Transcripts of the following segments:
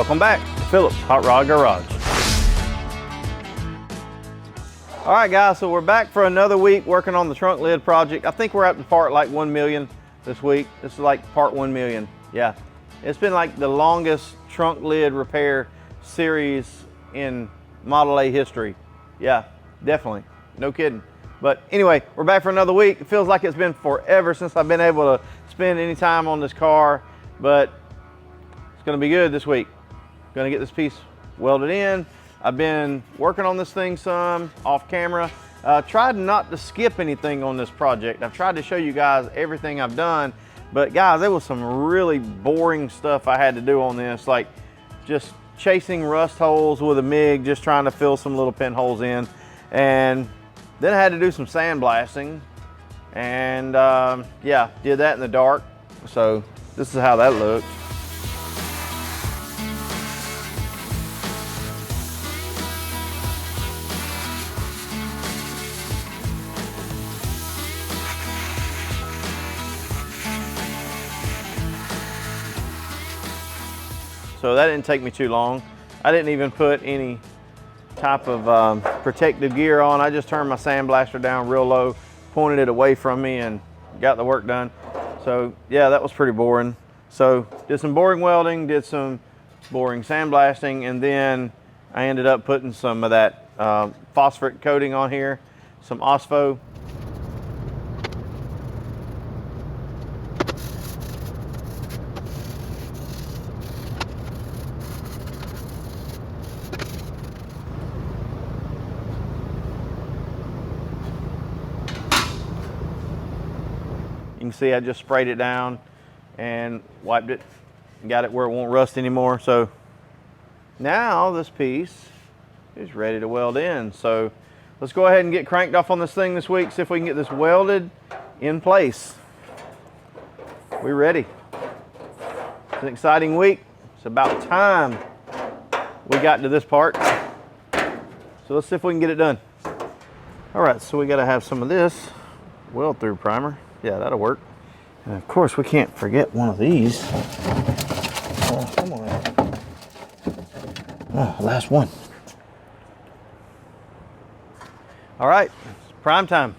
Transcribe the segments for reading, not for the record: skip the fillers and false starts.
Welcome back to Phillips Hot Rod Garage. All right guys, so we're back for another week working on the trunk lid project. I think we're up to part like 1 million this week. This is like part 1 million. Yeah, it's been like the longest trunk lid repair series in Model A history. Yeah, definitely, no kidding. But anyway, we're back for another week. It feels like it's been forever since I've been able to spend any time on this car, but it's gonna be good this week. Gonna get this piece welded in. I've been working on this thing some off camera. Tried not to skip anything on this project. I've tried to show you guys everything I've done, but guys, there was some really boring stuff I had to do on this, like just chasing rust holes with a MIG, just trying to fill some little pinholes in. And then I had to do some sandblasting, and yeah, did that in the dark. So this is how that looks. So that didn't take me too long. I didn't even put any type of protective gear on. I just turned my sandblaster down real low, pointed it away from me, and got the work done. So yeah, that was pretty boring. So did some boring welding, did some boring sandblasting, and then I ended up putting some of that phosphoric coating on here, some OSPO. You can see I just sprayed it down and wiped it and got it where it won't rust anymore. So now this piece is ready to weld in. So let's go ahead and get cranked off on this thing this week, see if we can get this welded in place. We're ready. It's an exciting week. It's about time we got to this part. So let's see if we can get it done. All right, so we gotta have some of this weld through primer. Yeah, that'll work. And of course, we can't forget one of these. Oh, come on. Oh, last one. All right, it's prime time.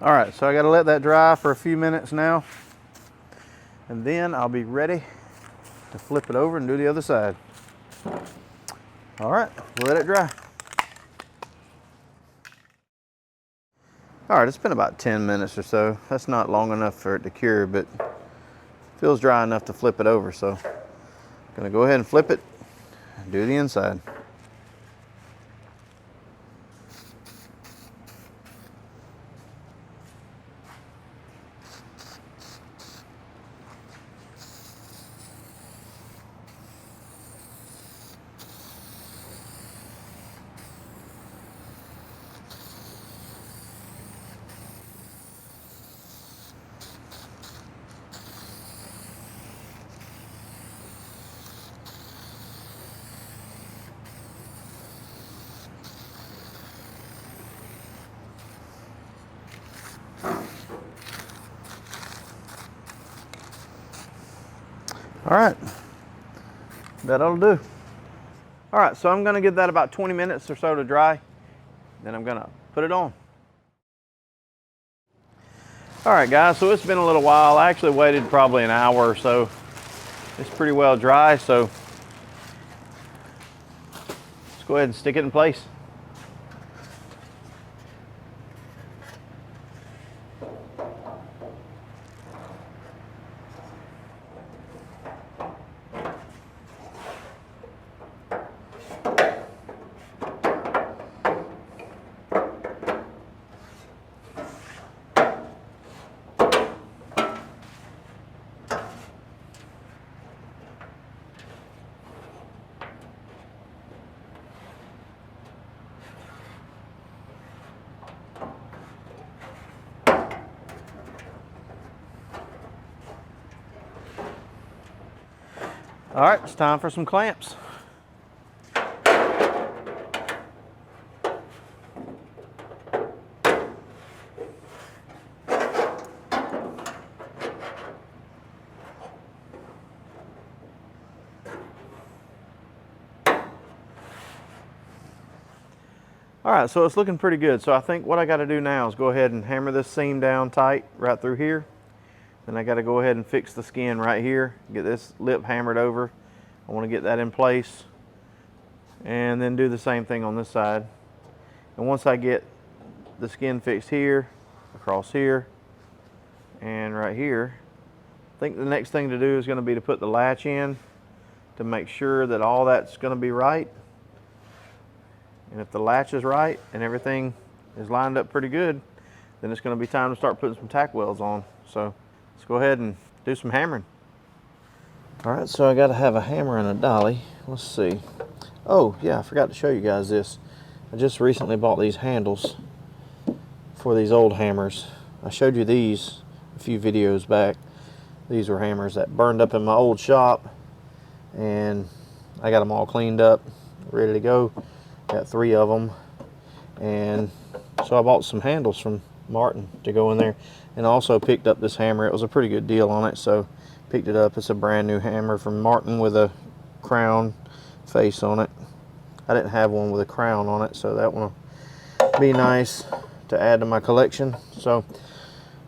All right, so I gotta let that dry for a few minutes now, and then I'll be ready to flip it over and do the other side. All right, let it dry. All right, it's been about 10 minutes or so. That's not long enough for it to cure, but it feels dry enough to flip it over. So I'm gonna go ahead and flip it and do the inside. All right, that'll do. All right, so I'm gonna give that about 20 minutes or so to dry, then I'm gonna put it on. All right guys, so it's been a little while. I actually waited probably an hour or so. It's pretty well dry, so let's go ahead and stick it in place. All right, it's time for some clamps. All right, so it's looking pretty good. So I think what I got to do now is go ahead and hammer this seam down tight right through here. Then I got to go ahead and fix the skin right here, get this lip hammered over. I want to get that in place, and then do the same thing on this side. And once I get the skin fixed here, across here, and right here, I think the next thing to do is going to be to put the latch in to make sure that all that's going to be right. And if the latch is right and everything is lined up pretty good, then it's going to be time to start putting some tack welds on. So let's go ahead and do some hammering. All right, so I got to have a hammer and a dolly. Let's see. Oh yeah, I forgot to show you guys this. I just recently bought these handles for these old hammers. I showed you these a few videos back. These were hammers that burned up in my old shop, and I got them all cleaned up, ready to go. Got 3 of them, and so I bought some handles from Martin to go in there, and also picked up this hammer. It was a pretty good deal on it, so picked it up. It's a brand new hammer from Martin with a crown face on it. I didn't have one with a crown on it, so that one will be nice to add to my collection. So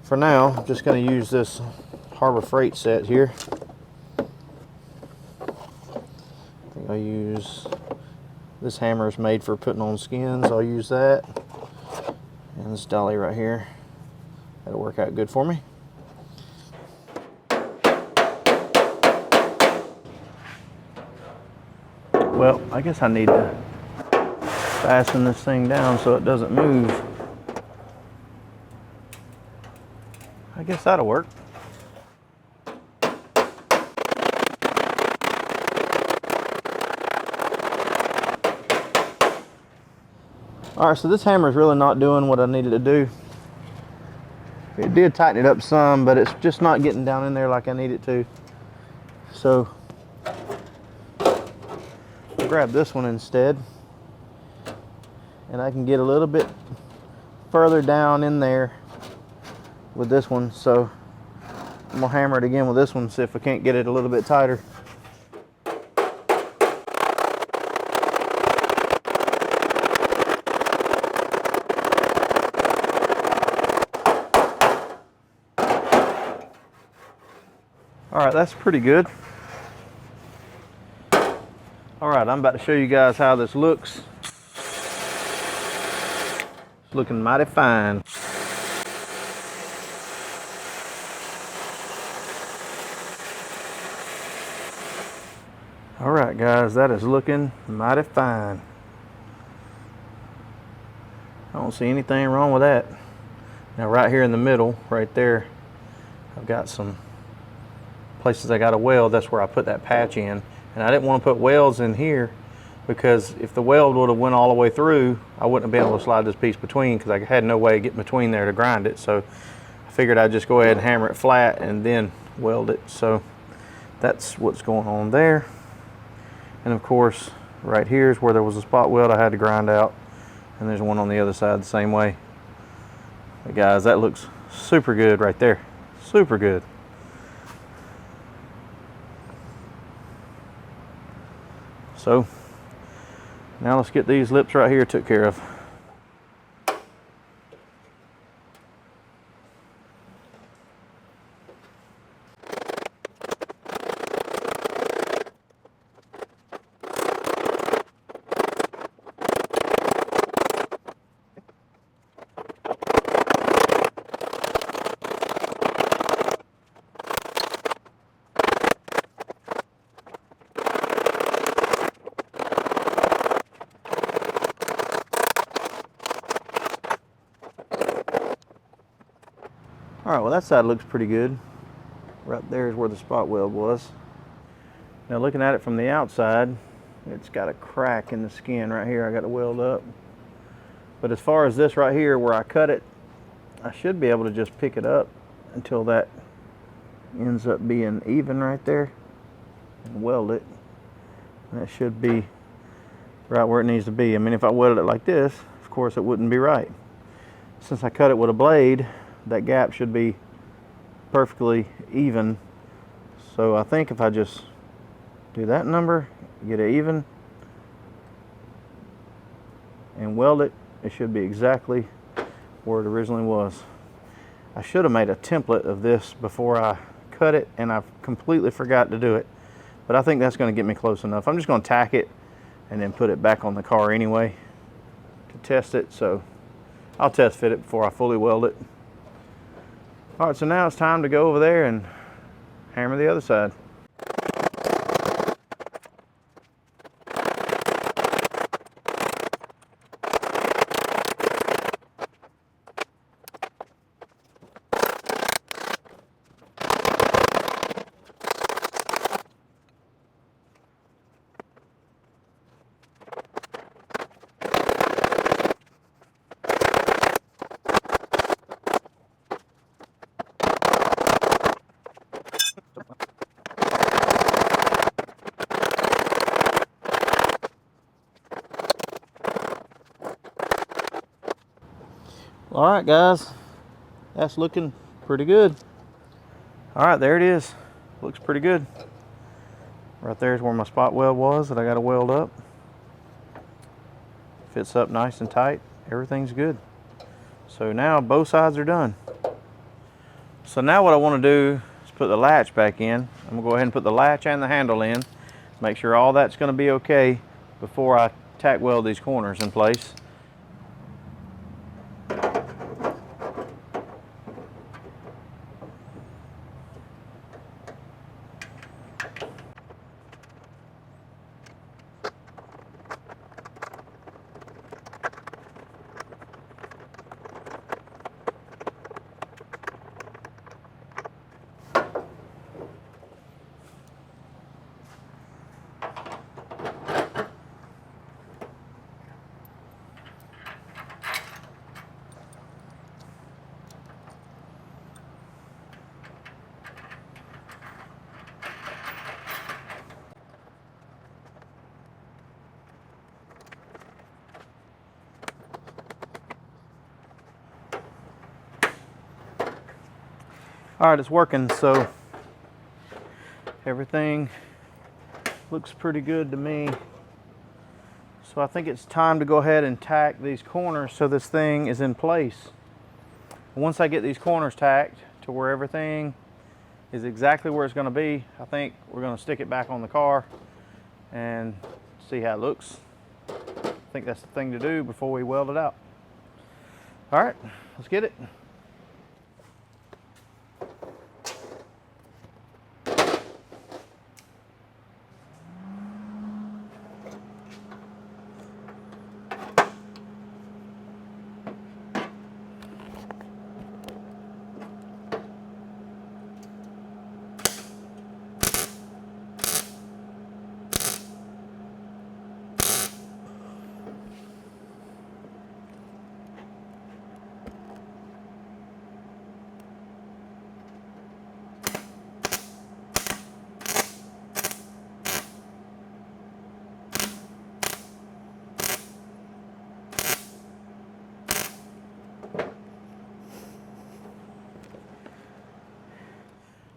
for now, I'm just going to use this Harbor Freight set here. I think I'll use this hammer is made for putting on skins. I'll use that, and this dolly right here, that'll work out good for me. Well, I guess I need to fasten this thing down so it doesn't move. I guess that'll work. All right, so this hammer is really not doing what I needed to do. It did tighten it up some, but it's just not getting down in there like I need it to. So I'll grab this one instead, and I can get a little bit further down in there with this one. So I'm gonna hammer it again with this one, see if I can't get it a little bit tighter. All right, that's pretty good. All right, I'm about to show you guys how this looks. It's looking mighty fine. All right, guys, that is looking mighty fine. I don't see anything wrong with that. Now, right here in the middle, right there, I've got some places I got to weld. That's where I put that patch in, and I didn't want to put welds in here because if the weld would have went all the way through, I wouldn't have been able to slide this piece between because I had no way of getting between there to grind it. So I figured I'd just go ahead and hammer it flat and then weld it. So that's what's going on there. And of course, right here is where there was a spot weld I had to grind out, and there's one on the other side the same way. But guys, that looks super good right there. Super good. So now let's get these lips right here took care of. All right, well that side looks pretty good. Right there is where the spot weld was. Now looking at it from the outside, it's got a crack in the skin right here I got to weld up. But as far as this right here where I cut it, I should be able to just pick it up until that ends up being even right there. and weld it. That should be right where it needs to be. I mean, if I welded it like this, of course it wouldn't be right. Since I cut it with a blade, that gap should be perfectly even. So I think if I just do that number, get it even, and weld it, it should be exactly where it originally was. I should have made a template of this before I cut it, and I completely forgot to do it. But I think that's going to get me close enough. I'm just going to tack it and then put it back on the car anyway to test it. So I'll test fit it before I fully weld it. All right, so now it's time to go over there and hammer the other side. All right, guys, that's looking pretty good. All right, there it is. Looks pretty good. Right there is where my spot weld was that I got to weld up. Fits up nice and tight. Everything's good. So now both sides are done. So now what I want to do is put the latch back in. I'm going to go ahead and put the latch and the handle in. Make sure all that's going to be okay before I tack weld these corners in place. All right, it's working, so everything looks pretty good to me. So I think it's time to go ahead and tack these corners so this thing is in place. Once I get these corners tacked to where everything is exactly where it's going to be, I think we're going to stick it back on the car and see how it looks. I think that's the thing to do before we weld it out. All right, let's get it.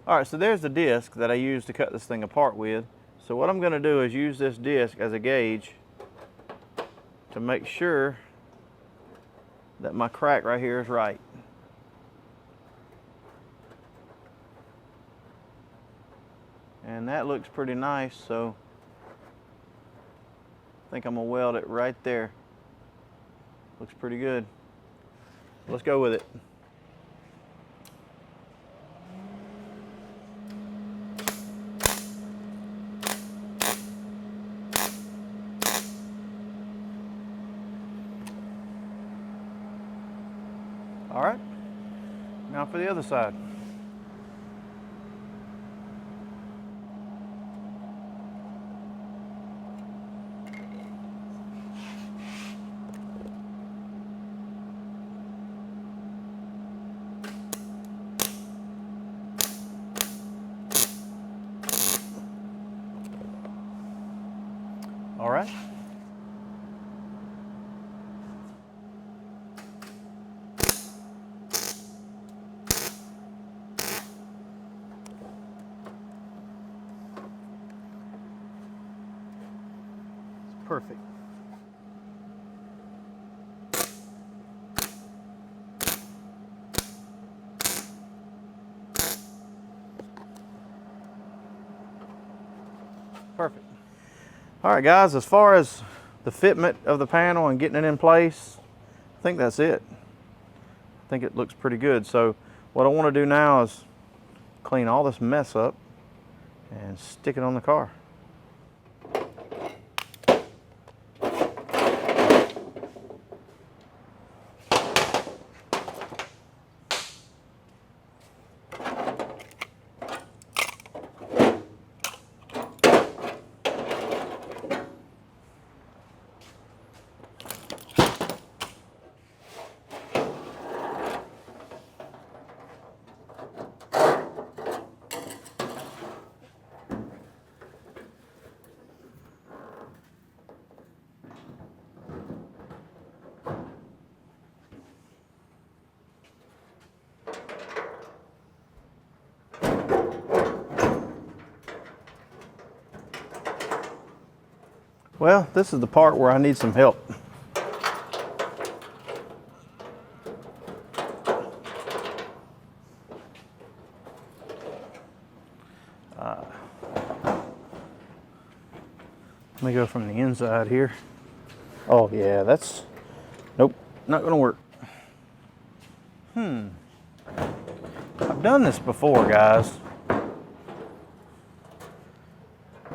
All right, so there's the disc that I used to cut this thing apart with. So what I'm going to do is use this disc as a gauge to make sure that my crack right here is right. And that looks pretty nice, so I think I'm going to weld it right there. Looks pretty good. Let's go with it. All right, now for the other side. Perfect. Perfect. All right, guys, as far as the fitment of the panel and getting it in place, I think that's it. I think it looks pretty good. So what I want to do now is clean all this mess up and stick it on the car. Well, this is the part where I need some help. Let me go from the inside here. Oh yeah, that's, nope, not gonna work. I've done this before, guys.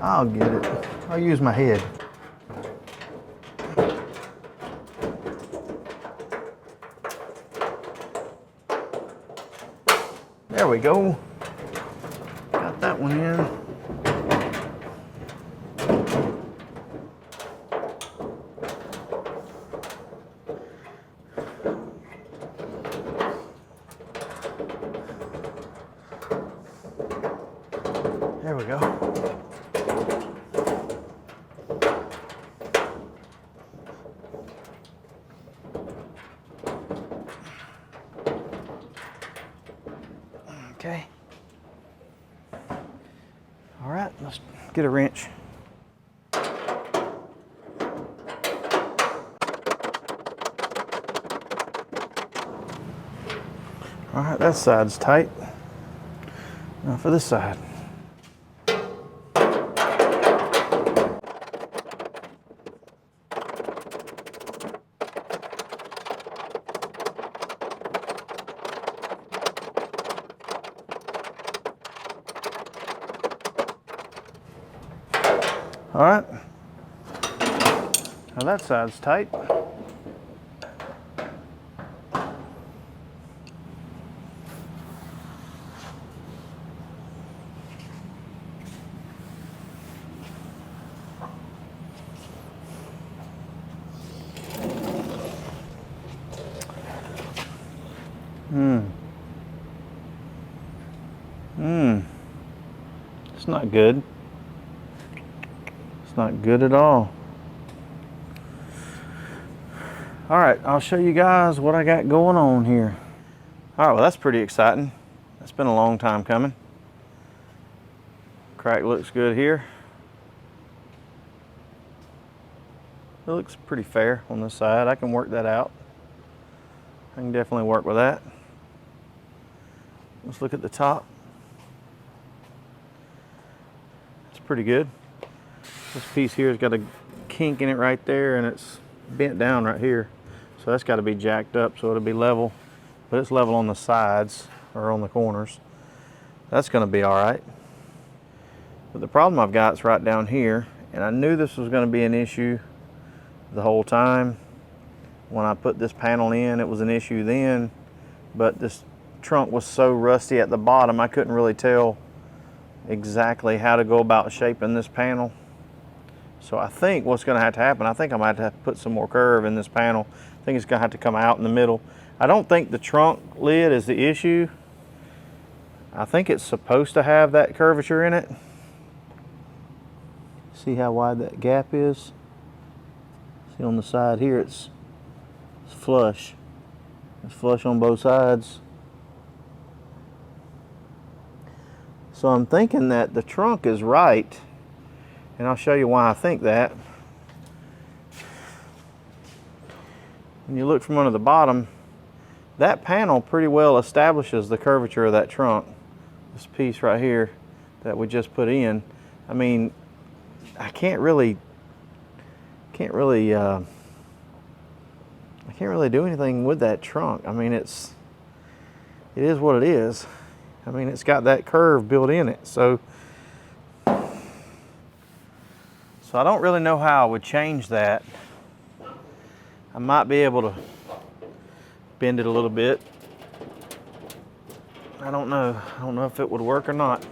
I'll get it. I'll use my head. There we go. Got that one in. There we go. Okay. All right, let's get a wrench. All right, that side's tight. Now for this side. All right, now that side's tight. It's not good. It's not good at all. All right, I'll show you guys what I got going on here. All right, well, that's pretty exciting. That's been a long time coming. Crack looks good here. It looks pretty fair on this side. I can work that out. I can definitely work with that. Let's look at the top. It's pretty good. This piece here has got a kink in it right there, and it's bent down right here. So that's got to be jacked up so it'll be level. But it's level on the sides or on the corners. That's going to be all right. But the problem I've got is right down here, and I knew this was going to be an issue the whole time. When I put this panel in, it was an issue then, but this trunk was so rusty at the bottom, I couldn't really tell exactly how to go about shaping this panel. So I think what's going to have to happen, I think I might have to put some more curve in this panel. I think it's going to have to come out in the middle. I don't think the trunk lid is the issue. I think it's supposed to have that curvature in it. See how wide that gap is? See on the side here, it's flush. It's flush on both sides. So I'm thinking that the trunk is right, and I'll show you why I think that. when you look from under the bottom, that panel pretty well establishes the curvature of that trunk. This piece right here that we just put in, I mean, I can't really do anything with that trunk. I mean, it is what it is. I mean, it's got that curve built in it. So I don't really know how I would change that. I might be able to bend it a little bit. I don't know. I don't know if it would work or not.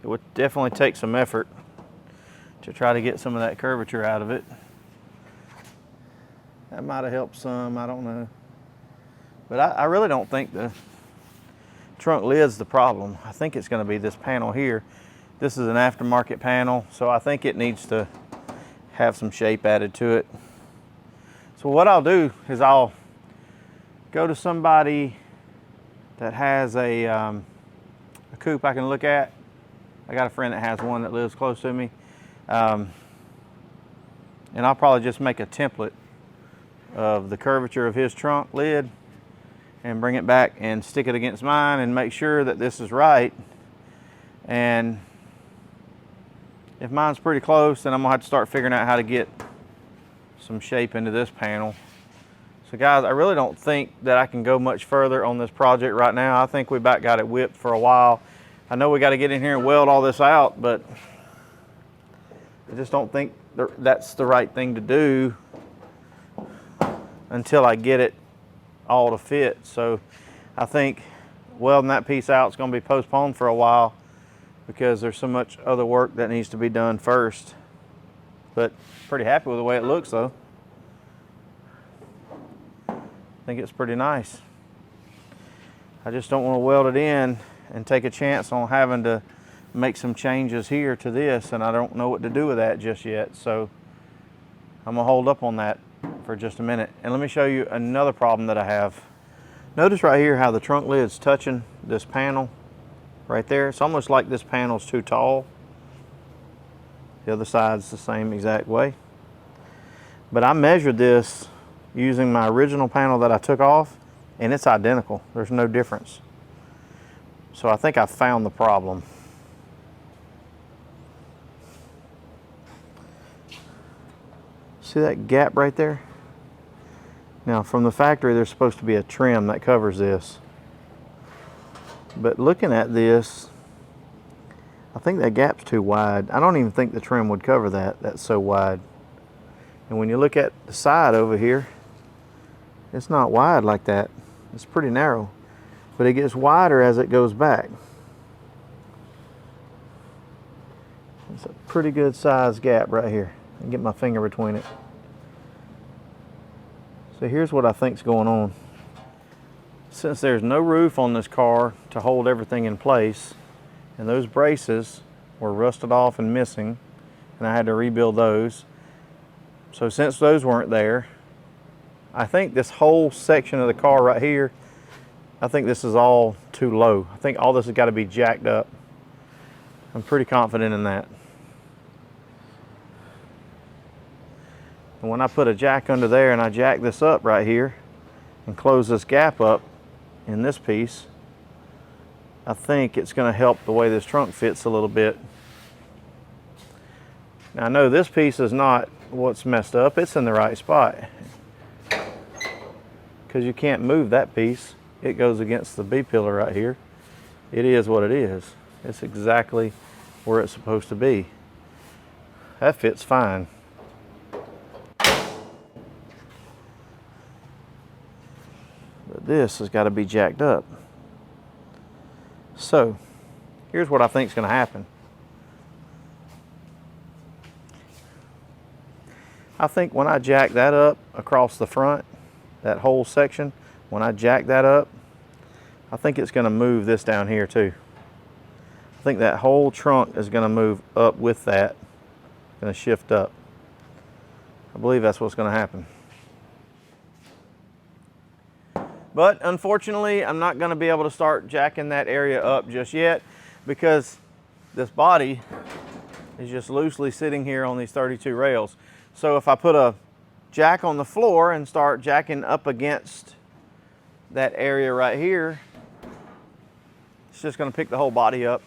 It would definitely take some effort to try to get some of that curvature out of it. That might have helped some, I don't know. But I really don't think the trunk lid's the problem. I think it's going to be this panel here. This is an aftermarket panel, so I think it needs to have some shape added to it. So what I'll do is I'll go to somebody that has a coupe I can look at. I got a friend that has one that lives close to me. And I'll probably just make a template of the curvature of his trunk lid and bring it back and stick it against mine and make sure that this is right. And if mine's pretty close, then I'm gonna have to start figuring out how to get some shape into this panel. So guys, I really don't think that I can go much further on this project right now. I think we about got it whipped for a while. I know we got to get in here and weld all this out, but I just don't think that's the right thing to do until I get it all to fit. So I think welding that piece out is going to be postponed for a while because there's so much other work that needs to be done first. But pretty happy with the way it looks though. I think it's pretty nice. I just don't want to weld it in and take a chance on having to make some changes here to this, and I don't know what to do with that just yet. So I'm gonna hold up on that for just a minute. And let me show you another problem that I have. Notice right here how the trunk lid's touching this panel right there. It's almost like this panel's too tall. The other side's the same exact way. But I measured this using my original panel that I took off, and it's identical. There's no difference. So I think I found the problem. See that gap right there? Now from the factory there's supposed to be a trim that covers this. But looking at this, I think that gap's too wide. I don't even think the trim would cover that. That's so wide. And when you look at the side over here, it's not wide like that. It's pretty narrow. But it gets wider as it goes back. It's a pretty good size gap right here. I can get my finger between it. So here's what I think's going on. Since there's no roof on this car to hold everything in place, and those braces were rusted off and missing, and I had to rebuild those. So since those weren't there, I think this whole section of the car right here, I think this is all too low. I think all this has got to be jacked up. I'm pretty confident in that. And when I put a jack under there and I jack this up right here and close this gap up in this piece, I think it's going to help the way this trunk fits a little bit. Now I know this piece is not what's messed up. It's in the right spot because you can't move that piece. It goes against the B-pillar right here. It is what it is. It's exactly where it's supposed to be. That fits fine. But this has got to be jacked up. So here's what I think is going to happen. I think when I jack that up across the front, that whole section, when I jack that up, I think it's going to move this down here too. I think that whole trunk is going to move up with that, going to shift up. I believe that's what's going to happen. But unfortunately, I'm not going to be able to start jacking that area up just yet because this body is just loosely sitting here on these 32 rails. So if I put a jack on the floor and start jacking up against that area right here, it's just going to pick the whole body up.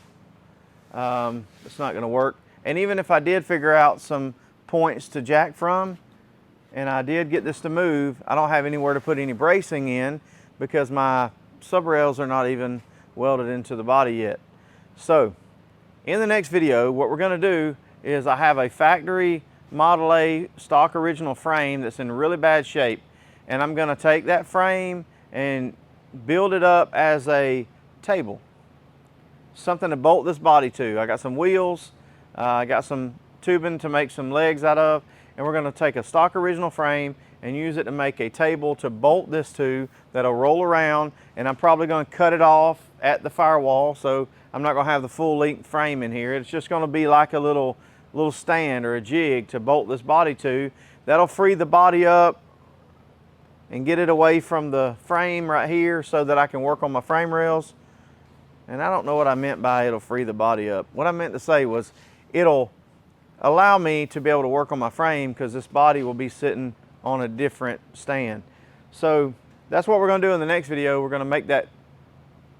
It's not going to work. And even if I did figure out some points to jack from, and I did get this to move, I don't have anywhere to put any bracing in because my subrails are not even welded into the body yet. So in the next video, what we're going to do is I have a factory Model A stock original frame that's in really bad shape, and I'm going to take that frame and build it up as a table, something to bolt this body to. I got some wheels, I got some tubing to make some legs out of, and we're going to take a stock original frame and use it to make a table to bolt this to that'll roll around, and I'm probably going to cut it off at the firewall, so I'm not going to have the full length frame in here. It's just going to be like a little stand or a jig to bolt this body to. That'll free the body up and get it away from the frame right here so that I can work on my frame rails. And I don't know what I meant by it'll free the body up. What I meant to say was it'll allow me to be able to work on my frame because this body will be sitting on a different stand. So that's what we're going to do in the next video. We're going to make that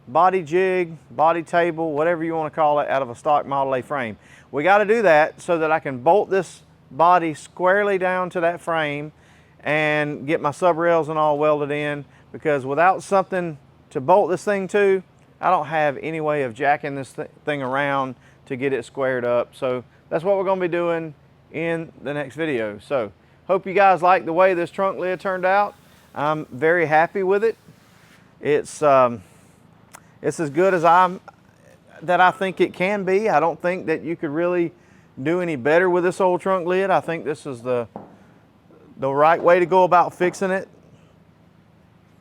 body jig, body table, whatever you want to call it, out of a stock Model A frame. We got to do that so that I can bolt this body squarely down to that frame and get my subrails and all welded in, because without something to bolt this thing to, I don't have any way of jacking this thing around to get it squared up. So that's what we're going to be doing in the next video. So hope you guys like the way this trunk lid turned out. I'm very happy with it. It's as good as I think it can be. I don't think that you could really do any better with this old trunk lid. I think this is the right way to go about fixing it.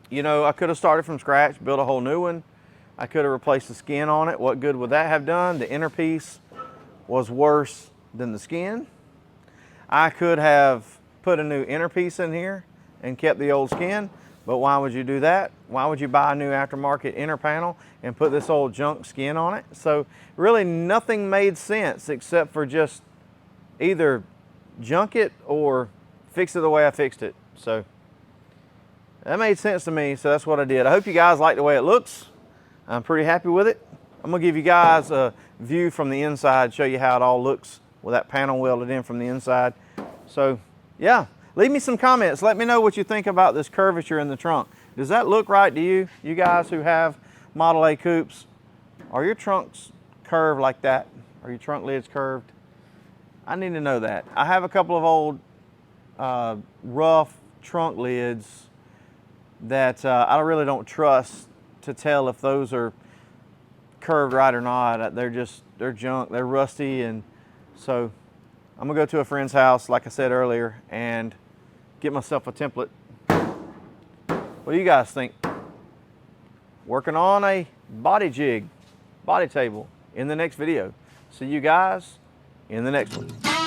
You know, I could have started from scratch, built a whole new one. I could have replaced the skin on it. What good would that have done? The inner piece was worse than the skin. I could have put a new inner piece in here and kept the old skin, but why would you do that? Why would you buy a new aftermarket inner panel and put this old junk skin on it? So really nothing made sense except for just either junk it or fix it the way I fixed it. So that made sense to me, so that's what I did. I hope you guys like the way it looks. I'm pretty happy with it. I'm gonna give you guys a view from the inside, show you how it all looks with that panel welded in from the inside. So yeah, leave me some comments. Let me know what you think about this curvature in the trunk. Does that look right to you? You guys who have Model A coupes, are your trunks curved like that? Are your trunk lids curved? I need to know that. I have a couple of old rough trunk lids that I really don't trust to tell if those are curved right or not. They're junk, they're rusty, and so I'm gonna go to a friend's house, like I said earlier, and get myself a template. What do you guys think? Working on a body jig, body table in the next video. See you guys in the next one.